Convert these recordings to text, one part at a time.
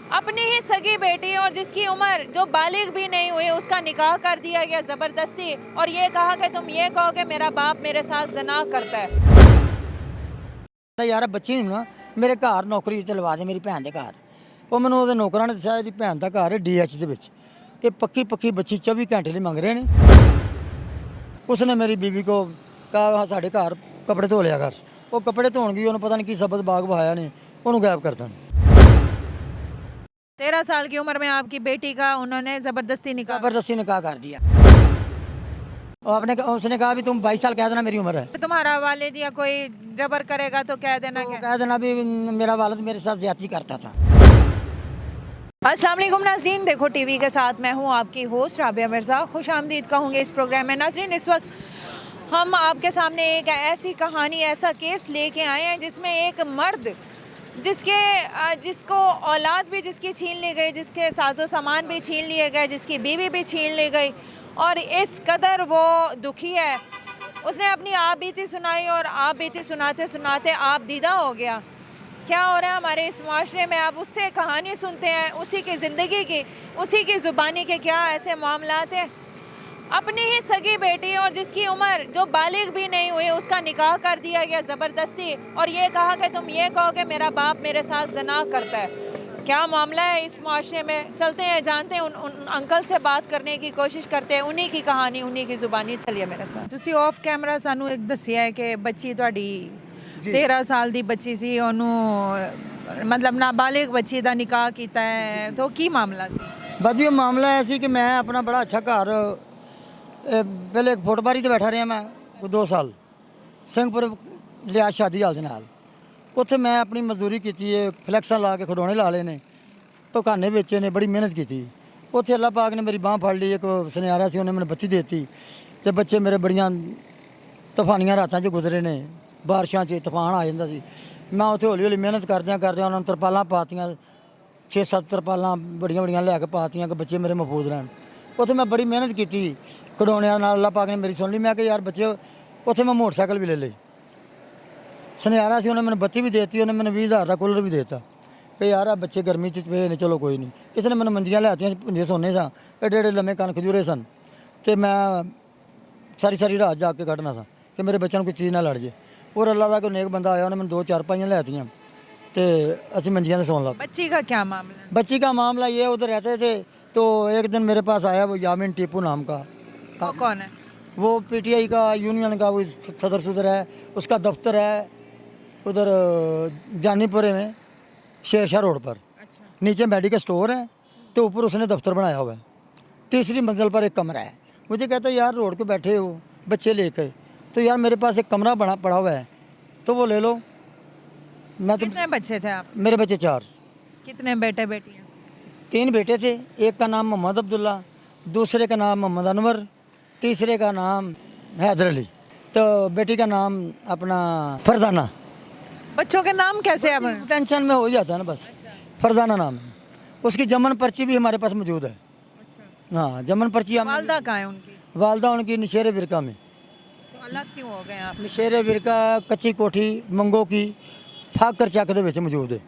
अपनी ही सगी बेटी और जिसकी उम्र जो बालिग भी नहीं हुई उसका निकाह कर दिया गया ज़बरदस्ती, और ये कहा कि तुम ये कहो कि मेरा बाप मेरे साथ ज़िना करता है। यार बच्ची ਨੂੰ ਨਾ ਮੇਰੇ ਘਰ ਨੌਕਰੀ ਤੇ ਲਵਾ ਦੇ ਮੇਰੀ ਭੈਣ ਦੇ ਘਰ। ਉਹ ਮੈਨੂੰ ਉਹਦੇ ਨੌਕਰਾਂ ਨੇ ਦੱਸਿਆ ਇਹਦੀ ਭੈਣ ਦਾ ਘਰ ਹੈ ਡੀਐਚ ਦੇ ਵਿੱਚ। ਇਹ ਪੱਕੀ ਬੱਚੀ 24 ਘੰਟੇ ਲਈ ਮੰਗ ਰਹੇ ਨੇ। ਉਸਨੇ ਮੇਰੀ ਬੀਵੀ को कहा ਸਾਡੇ ਘਰ ਕੱਪੜੇ ਧੋ ਲਿਆ ਕਰ। ਉਹ ਕੱਪੜੇ ਧੋਣ ਗਈ, ਉਹਨੂੰ ਪਤਾ ਨਹੀਂ ਕੀ ਸਬਦ ਬਾਗ ਬਹਾਇਆ ਨੇ, ਉਹਨੂੰ ਗਾਇਬ ਕਰਤਾ। 13 साल की उम्र में आपकी बेटी का उन्होंने ज़बरदस्ती निकाह कर दिया। और उसने कहा भी तुम 22 साल कह देना मेरी उम्र है। तुम्हारा वालिद या कोई जबर करेगा तो कह देना तो कह देना भी मेरा वालिद मेरे साथ ज्यादती करता था। अस्सलाम वालेकुम नाज़रीन, देखो टीवी के साथ मैं हूँ आपकी होस्ट राबिया मिर्ज़ा। खुश आमदीद कहूँगी इस प्रोग्राम में। नाज़रीन, इस वक्त हम आपके सामने एक ऐसी कहानी, ऐसा केस लेके आए हैं जिसमें एक मर्द जिसको औलाद भी जिसकी छीन ली गई, जिसके साजो सामान भी छीन लिए गए, जिसकी बीवी भी छीन ली गई, और इस कदर वो दुखी है। उसने अपनी आप बीती सुनाई और आप बीती सुनाते सुनाते आप दीदा हो गया। क्या हो रहा है हमारे इस माशरे में, आप उससे कहानी सुनते हैं, उसी की ज़िंदगी की, उसी की ज़ुबानी के क्या ऐसे मामलात हैं। अपनी ही सगी बेटी और जिसकी उम्र जो बालिग भी नहीं हुई उसका निकाह कर दिया गया ज़बरदस्ती, और ये कहा कि तुम ये कहो कि मेरा बाप मेरे साथ ज़िना करता है। क्या मामला है इस माशरे में, चलते हैं जानते हैं, उन अंकल से बात करने की कोशिश करते हैं, उन्हीं की कहानी उन्हीं की ज़ुबानी। चलिए मेरे साथ। तुसी ऑफ कैमरा सानू एक दसिया है कि बच्ची तुहाडी 13 साल दी बच्ची सी, ਉਹਨੂੰ मतलब नाबालिग बच्ची ਦਾ ਨਿਕਾਹ ਕੀਤਾ ਹੈ, तो ਕੀ ਮਾਮਲਾ ਸੀ? बस ये मामला है सी कि मैं अपना बड़ा अच्छा घर पहले एक फुटबारी से बैठा रहा मैं 2 साल ਸਿੰਘਪੁਰ लिया शादी हाल ਦੇ ਨਾਲ। ਉੱਥੇ ਮੈਂ ਆਪਣੀ ਮਜ਼ਦੂਰੀ ਕੀਤੀ ਹੈ, ਫਲੈਕਸਾਂ ਲਾ ਕੇ ਖਿਡੌਣੇ ਲਾ ਲਏ ਨੇ, ਪਕਾਨੇ ਵੇਚੇ ਨੇ, ਬੜੀ ਮਿਹਨਤ ਕੀਤੀ। ਉੱਥੇ ਅੱਲਾਹ ਪਾਕ ਨੇ ਮੇਰੀ ਬਾਂਹ ਫੜ ਲਈ, ਇੱਕ ਸੁਨਿਆਰਾ ਸੀ, ਉਹਨੇ ਮੈਨੂੰ ਬੱਤੀ ਦੇ ਦਿੱਤੀ ਤੇ ਬੱਚੇ ਮੇਰੇ ਬੜੀਆਂ ਤੂਫਾਨੀਆਂ ਰਾਤਾਂ 'ਚ ਗੁਜ਼ਰੇ ਨੇ। ਬਾਰਿਸ਼ਾਂ 'ਚ ਤੂਫਾਨ ਆ ਜਾਂਦਾ ਸੀ। ਮੈਂ ਉੱਥੇ ਹੌਲੀ ਹੌਲੀ ਮਿਹਨਤ ਕਰਦਿਆਂ ਉਹਨਾਂ ਨੂੰ ਤਰਪਾਲਾਂ ਪਾਤੀਆਂ, 6-7 ਤਰਪਾਲਾਂ ਬੜੀਆਂ ਲੈ ਕੇ ਪਾਤੀਆਂ ਕਿ ਬੱਚੇ ਮੇਰੇ ਮਹਿਫੂਜ਼ ਰਹਿਣ। ਉੱਥੇ ਮੈਂ ਬੜੀ ਮਿਹਨਤ ਕੀਤੀ ਖਿਡੌਣਿਆਂ ਨਾਲ। ਅੱਲਾਹ ਪਾਕ ਨੇ ਮੇਰੀ ਸੁਣ ਲਈ। ਮੈਂ ਕਿ ਯਾਰ ਬੱਚੇ, ਉੱਥੇ ਮੈਂ ਮੋਟਰਸਾਈਕਲ ਵੀ ਲੈ ਲਏ। ਸੁਨਿਆਰਾ ਸੀ, ਉਹਨੇ ਮੈਨੂੰ ਬੱਤੀ ਵੀ ਦੇ ਦਿੱਤੀ, ਉਹਨੇ ਮੈਨੂੰ 20,000 ਦਾ ਕੂਲਰ ਵੀ ਦੇ ਦਿੱਤਾ ਕਿ ਯਾਰ ਆ ਬੱਚੇ ਗਰਮੀ 'ਚ ਪਏ ਨੇ, ਚਲੋ ਕੋਈ ਨਹੀਂ। ਕਿਸੇ ਨੇ ਮੈਨੂੰ ਮੰਜੀਆਂ ਲਿਆਤੀਆਂ, ਪੁੰਜੇ ਸੋਨੇ ਸਾਂ, ਏਡੇ ਲੰਮੇ ਕੰਨ ਖਜੂਰੇ ਸਨ, ਅਤੇ ਮੈਂ ਸਾਰੀ ਰਾਤ ਜਾ ਕੇ ਕੱਢਣਾ ਸਾਂ ਕਿ ਮੇਰੇ ਬੱਚਿਆਂ ਨੂੰ ਕੋਈ ਚੀਜ਼ ਨਾ ਲੜ ਜੇ। और अल्लाह का कोई नेक बंदा आया, उन्होंने 2 चारपाइयाँ लातियाँ तो असी मंजियाँ से सोन लग। बच्ची का क्या मामला? बच्ची का मामला ये, उधर रहते थे तो एक दिन मेरे पास आया वो यामिन टीपू नाम का। वो कौन है? वो पीटीआई का यूनियन का वो सदर है, उसका दफ्तर है उधर जानीपुरे में शेरशाह रोड पर। अच्छा। नीचे मेडिकल स्टोर है तो ऊपर उसने दफ्तर बनाया हुआ है। 3री मंजिल पर एक कमरा है। मुझे कहता है यार रोड पे बैठे हो बच्चे लेकर, तो यार मेरे पास एक कमरा पड़ा हुआ है तो वो ले लो। मैं तो कितने बच्चे थे आप? मेरे बच्चे 4। कितने बेटे बेटियाँ? 3 बेटे थे। एक का नाम मोहम्मद अब्दुल्ला, दूसरे का नाम मोहम्मद अनवर, तीसरे का नाम हैदर अली, तो बेटी का नाम अपना फरजाना। बच्चों के नाम कैसे? अब टेंशन में हो जाता है ना बस। फरजाना नाम है उसकी। जमन पर्ची भी हमारे पास मौजूद है। हाँ, जमन पर्ची। वालदा कहाँ है उनकी? वालदा उनकी नशेरे विरका में। अलग क्यों हो गए आप? नशेरे विरका कच्ची कोठी मंगो की फाकर ਚੱਕ ਦੇ ਵਿੱਚ ਮੌਜੂਦ ਹੈ।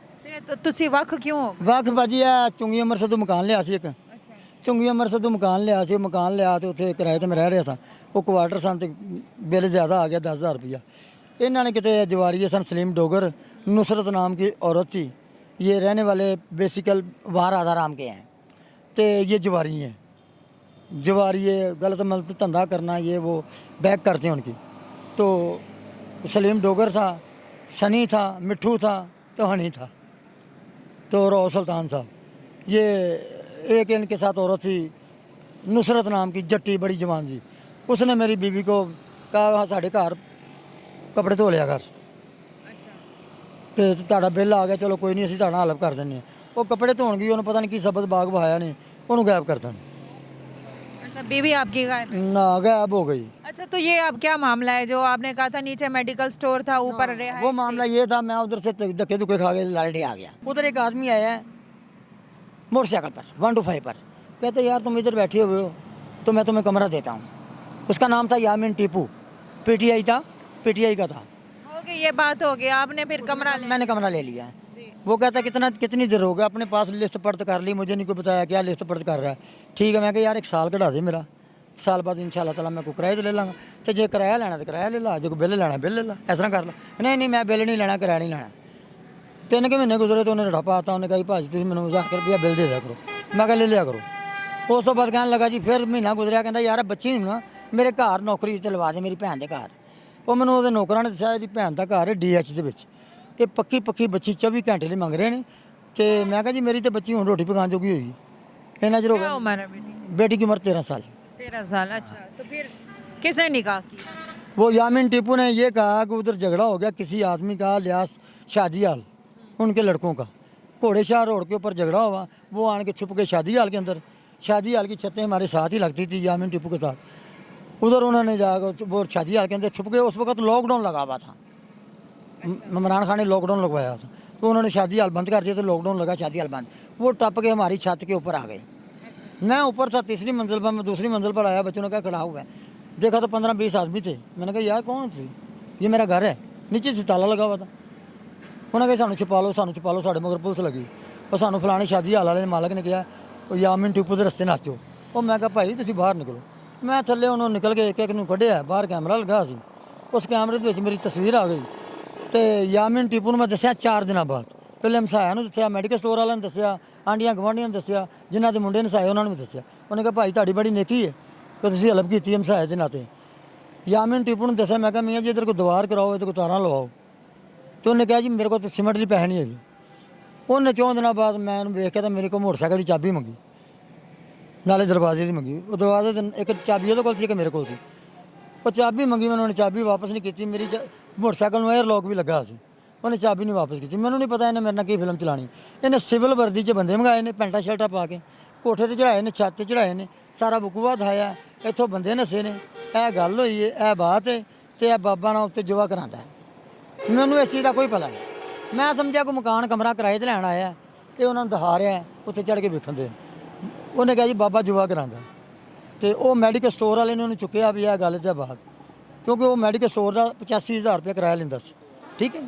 तो ਤੁਸੀਂ ਵੱਖ ਕਿਉਂ ਹੋ? ਵੱਖ ਬਾਜੀ ਆ ਚੁੰਗੀ ਅਮਰ ਸਦੂ ਮਕਾਨ ਲਿਆ ਸੀ ਇੱਕ। ਚੁੰਗੀ ਅਮਰ ਸਦੂ ਮਕਾਨ ਲਿਆ ਸੀ। ਮਕਾਨ ਲਿਆ ਤੇ ਉੱਥੇ ਕਿਰਾਏ ਤੇ ਮੈਂ ਰਹਿ ਰਿਹਾ ਸਾਂ। ਉਹ ਕੁਆਟਰ ਸਨ ਤੇ ਬਿੱਲ ਜ਼ਿਆਦਾ ਆ ਗਿਆ 10,000 रुपया। ਇਹਨਾਂ ਨੇ ਕਿਤੇ ਜਵਾਰੀਏ ਸਨ सलीम डोगर, नुसरत नाम की औरत थी। ये रहने वाले बेसिकल वहाँ राधाराम के हैं। तो ये जवारी हैं। जवारी गलत मलत धंधा करना ये वो बैक करते हैं उनकी। तो सलीम डोगर था, सनी था, मिट्ठू था, तो हनी था, तो रौ सुल्तान साहब। ये एक इनके साथ औरत थी नुसरत नाम की, जट्टी बड़ी जवान जी। उसने मेरी बीवी को कहा साढ़े घर कपड़े धो लिया कर, तो ਤੁਹਾਡਾ बिल आ गया, चलो कोई नहीं ਅਸੀਂ ਤੁਹਾਡਾ ਹਲਪ कर ਦਿੰਦੇ ਹਾਂ। ਉਹ ਕੱਪੜੇ ਧੋਣ ਗਈ, ਉਹਨੂੰ ਪਤਾ ਨਹੀਂ ਕੀ ਸਬਦ ਬਾਗ ਬਹਾਇਆ ਨੇ, ਉਹਨੂੰ ਗਾਇਬ करता। अच्छा, बीवी आपकी गायब? ना, गायब हो गई। अच्छा, तो ये अब क्या मामला है जो आपने कहा था नीचे मेडिकल स्टोर था, ऊपर रहा? वो मामला ये था, मैं उधर से धक्के धुक्के खा के लालडी आ गया। उधर एक आदमी आया है मोटरसाइकिल पर 125 पर, कहते यार तुम इधर बैठे हुए हो तो मैं तुम्हें कमरा देता हूँ। उसका नाम था यामिन टीपू, पीटीआई का था। हो गई ये बात, हो गई, आपने फिर कमरा ले? मैंने कमरा ले लिया है। वो कहता कितनी देर हो गया, अपने पास लिस्ट पढ़त कर ली, मुझे नहीं कोई बताया क्या लिस्ट पढ़त कर रहा है। ठीक है, मैं कहा यार 1 साल कढ़ा दे मेरा, साल बाद इंशाल्लाह ताला मैं कोई किराए तो ले लाँगा, तो जे किराया लेना तो किराया ले ला, जो कोई बिल लेना बिल ले ला, इस तरह कर ला। नहीं मैं बिल नहीं लेना, किराया नहीं लेना। 3 महीने गुजरे तो उन्हें रड़ा पाता, उन्हें कहा भाजी तुम मैंने 1000 रुपया बिल दे दिया करो, मैं कहा ले लिया करो। उस तो बाद कहने लगा जी, फिर महीना गुजरिया, कहता यार बच्ची नहीं ना मेरे घर नौकरी ते लवा दे मेरी भैन के घर। वो मैंने वो नौकरां ने दस्सिया जी भैन का घर है DH ਦੇ ਵਿੱਚ, ये पक्की ਬੱਚੀ 24 घंटे ਲਈ ਮੰਗ ਰਹੇ ਨੇ। ਤੇ मैं कहा जी मेरी तो बच्ची ਹੁਣ ਰੋਟੀ ਪਕਾਉਣ ਜੋਗੀ ਹੋਈ, इतना चर हो क्या गया। उम्र है बेटी की? बेटी की उम्र 13 साल। 13 साल। अच्छा, तो फिर किसने निकाह किया? वो यामिन टीपू ने ये कहा कि उधर झगड़ा हो गया किसी आदमी का लिहाज शादी हाल, उनके लड़कों का, घोड़े शाह रोड के ऊपर झगड़ा हुआ। वो आन के छुप गए शादी हाल के अंदर, शादी हाल की छतें हमारे साथ ही लगती थी यामिन टीपू के साथ। उधर उन्होंने जाकर वो शादी हाल के अंदर छुप गए। उस वक्त लॉकडाउन लगा हुआ था, इमरान खान ने लॉकडाउन लगवाया था, तो उन्होंने शादी हाल बंद कर दिया, तो लॉकडाउन लगा, शादी हाल बंद। वो टप के हमारी छत के ऊपर आ गए। मैं ऊपर था 3री मंजिल पर, मैं 2री मंजिल पर आया, बच्चों ने कहा खड़ा हुआ है, देखा तो 15-20 आदमी थे। मैंने कहा यार कौन थी, ये मेरा घर है, नीचे से ताला लगा हुआ था। उन्होंने कहा सानू छुपा लो साढ़े मगर पुलिस लगी। और सानू फलानी शादी हाल वाले मालक ने कहा यामिन टीपू के रस्ते नाचो। और मैं कहा भाई तुम बाहर निकलो। मैं थले उन्होंने निकल के एक नूं कढ़िया, बाहर कैमरा लगा सी, उस कैमरे के मेरी तस्वीर आ गई। तो यामिन टीपू ने मैं दसिया 4 दिन बाद, पहले हमसाया दसिया, मैडिकल स्टोर वाले ने दसिया, आंडियां गवांढियां ने दसिया, जिन्हों के मुंडे नसाए उन्होंने भी दसिया। उन्हें कहा भाई ताड़ी बड़ी नेकी है कि तुम हेल्प की हमसाए के नाते। यामिन टीपू ने दसिया, मैं कहा मियाँ जी इधर को दीवार कराओ, इधर को तारा लवाओ। तो उन्हें कहा जी मेरे को तो सीमेंट की पैसे नहीं है। उन्हें 4 दिन बाद मैं वेख के तो मेरे को मोटरसाइकिल की चाबी मंगी, नाले दरवाजे की मंगी। वो दरवाजे एक चाबी वो सी, मेरे को वो चाबी मंगी, मैंने चाबी वापस नहीं की। मेरी मोटरसाइकिल में एयरलॉक भी लगा सी, उन्हें चाबी नहीं वापस की। मैंने नहीं पता इन्हें मेरे की फिल्म चलानी। इन्हें सिविल वर्दी च बंदे मंगाए ने, पैंटा शर्टा पा के कोठे ते चढ़ाए ने, छत चढ़ाए ने, सारा बकूआ दिखाया, इतों बंदे नसे ने। यह गल हुई है, यह बात है, तो यह बाबा ना उत्ते जुआ करांदा है। मैनू इस चीज़ का कोई पता नहीं। मैं समझा कोई मकान कमरा किराए ते लैन आया, ये उन्होंने दिखा रहा है, उत्ते चढ़ के वेखन दे। उन्हें कहा जी बाबा जुआ करांदा। तो वो मैडिकल स्टोर वाले ने उन्हें चुक्या भी यह गल ते बात, क्योंकि वो मैडिकल स्टोर का 85,000 रुपया किराया लेंदा सी। ठीक है,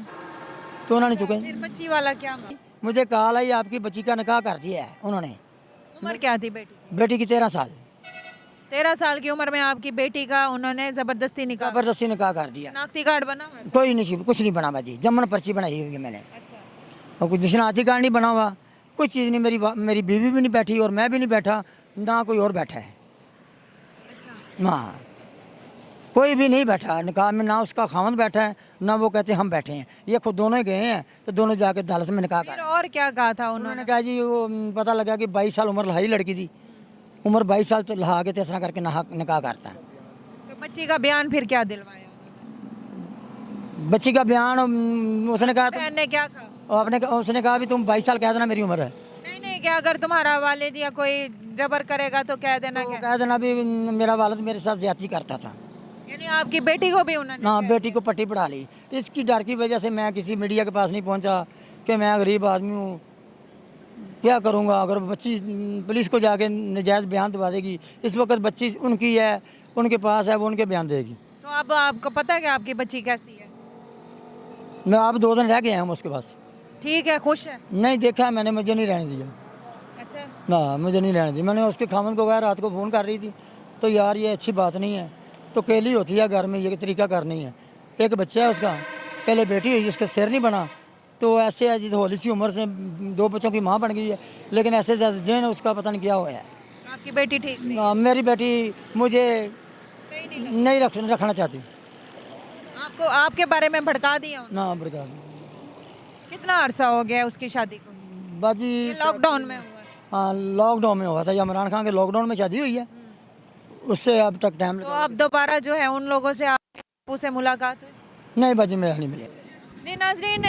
तो उन्होंने चुके। फिर बच्ची वाला क्या मामला? मुझे कॉल आई आपकी बच्ची का निकाह कर दिया है उन्होंने। उम्र क्या थी बेटी की? बेटी की 13 साल। 13 साल की उम्र में आपकी बेटी का उन्होंने जबरदस्ती निकाह, जबरदस्ती निकाह कर दिया। शनाख्ती कार्ड बना हुआ है? कोई नहीं, कुछ नहीं बना हुआ जी, जमन पर्ची बनाई हुई है मैंने, अच्छा, और कुछ शनाख्ती कार्ड नहीं बना हुआ, कोई चीज़ नहीं। मेरी बीवी भी नहीं बैठी और मैं भी नहीं बैठा, ना कोई और बैठा है। अच्छा, हाँ, कोई भी नहीं बैठा निकाह में, ना उसका खामद बैठा है, ना वो कहते हम बैठे हैं। ये खुद दोनों ही गए हैं, तो दोनों जाके अदालत में निकाह फिर कर। और क्या कहा था उन्होंने? उन्होंने कहा जी वो पता लगा कि 22 साल उम्र लहाई लड़की थी, उम्र 22 साल तो लहा के तीसरा करके निकाह करता है। तो बच्ची का बयान फिर क्या दिलवाया? बच्ची का बयान उसने कहा बहन ने क्या कहा? उसने कहा भी तुम 22 साल कह देना मेरी उम्र है। नहीं, क्या अगर तुम्हारा वालिद या कोई जबर करेगा तो कह देना। तो क्या कह देना भी मेरा वालिद मेरे साथ ज्यादती करता था। यानी आपकी बेटी को भी उन्होंने ना बेटी को पट्टी पढ़ा ली। इसकी डर की वजह से मैं किसी मीडिया के पास नहीं पहुंचा कि मैं गरीब आदमी हूँ, क्या करूँगा। अगर बच्ची पुलिस को जाके नजायज़ बयान दबा देगी, इस वक्त बच्ची उनकी है, उनके पास है, वो उनके बयान देगी। तो अब आपको पता है कि आपकी बच्ची कैसी है? मैं आप 2 दिन रह गए हैं उसके पास। ठीक है, खुश है? नहीं देखा है मैंने, मुझे नहीं रहने दिया। अच्छा, ना मुझे नहीं रहने दी। मैंने उसके खामन को कहा, रात को फ़ोन कर रही थी, तो यार ये अच्छी बात नहीं है, तो अकेली होती है घर में, ये तरीका कर नहीं है। एक बच्चा है उसका, पहले बेटी हुई, उसका सिर नहीं बना, तो ऐसे है जिस होली सी उम्र से 2 बच्चों की माँ बन गई है, लेकिन ऐसे जिन उसका पता नहीं क्या हुआ है। आपकी बेटी ठीक नहीं? मेरी बेटी मुझे सही नहीं नहीं रखना चाहती। आपको आपके बारे में भड़का दिया उन्होंने? ना बड़का कितना अरसा हो गया उसकी शादी को? बाजी लॉकडाउन में हुआ है? हाँ लॉकडाउन में हुआ था, या इमरान खान के लॉकडाउन में शादी हुई है, उससे अब तक टाइम तो लगा। अब दोबारा जो है उन लोगों से आपसे से मुलाकात हुई? नहीं बाजी मेरा नहीं मिले। जी नाजरीन,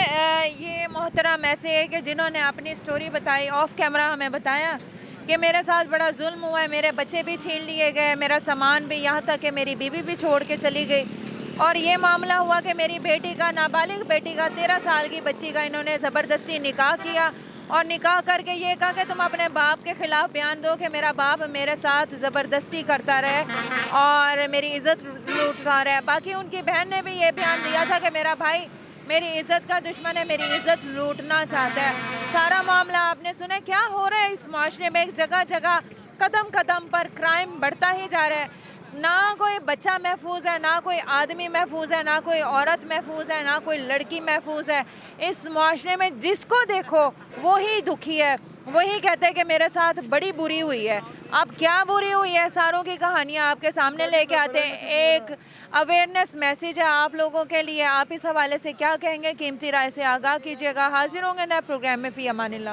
ये मोहतरम ऐसे है कि जिन्होंने अपनी स्टोरी बताई, ऑफ कैमरा हमें बताया कि मेरे साथ बड़ा जुल्म हुआ है, मेरे बच्चे भी छीन लिए गए, मेरा सामान भी, यहाँ तक कि मेरी बीवी भी छोड़ के चली गई। और ये मामला हुआ कि मेरी बेटी का, नाबालिग बेटी का, 13 साल की बच्ची का इन्होंने ज़बरदस्ती निकाह किया, और निकाह करके ये कहा कि तुम अपने बाप के ख़िलाफ़ बयान दो कि मेरा बाप मेरे साथ ज़बरदस्ती करता रहे और मेरी इज़्ज़त लूटता रहे। बाकी उनकी बहन ने भी ये बयान दिया था कि मेरा भाई मेरी इज़्ज़त का दुश्मन है, मेरी इज़्ज़त लूटना चाहता है। सारा मामला आपने सुना क्या हो रहा है इस माशरे में। एक जगह जगह कदम कदम पर क्राइम बढ़ता ही जा रहा है। ना कोई बच्चा महफूज है, ना कोई आदमी महफूज है, ना कोई औरत महफूज है, ना कोई लड़की महफूज है। इस माशरे में जिसको देखो वही दुखी है, वही कहते हैं कि मेरे साथ बड़ी बुरी हुई है। अब क्या बुरी हुई है, सारों की कहानियाँ आपके सामने लेके आते हैं। एक अवेयरनेस मैसेज है आप लोगों के लिए। आप इस हवाले से क्या कहेंगे, कीमती राय से आगाह कीजिएगा। हाजिर होंगे नए प्रोग्राम में। फ़ी अमानिल्लाह।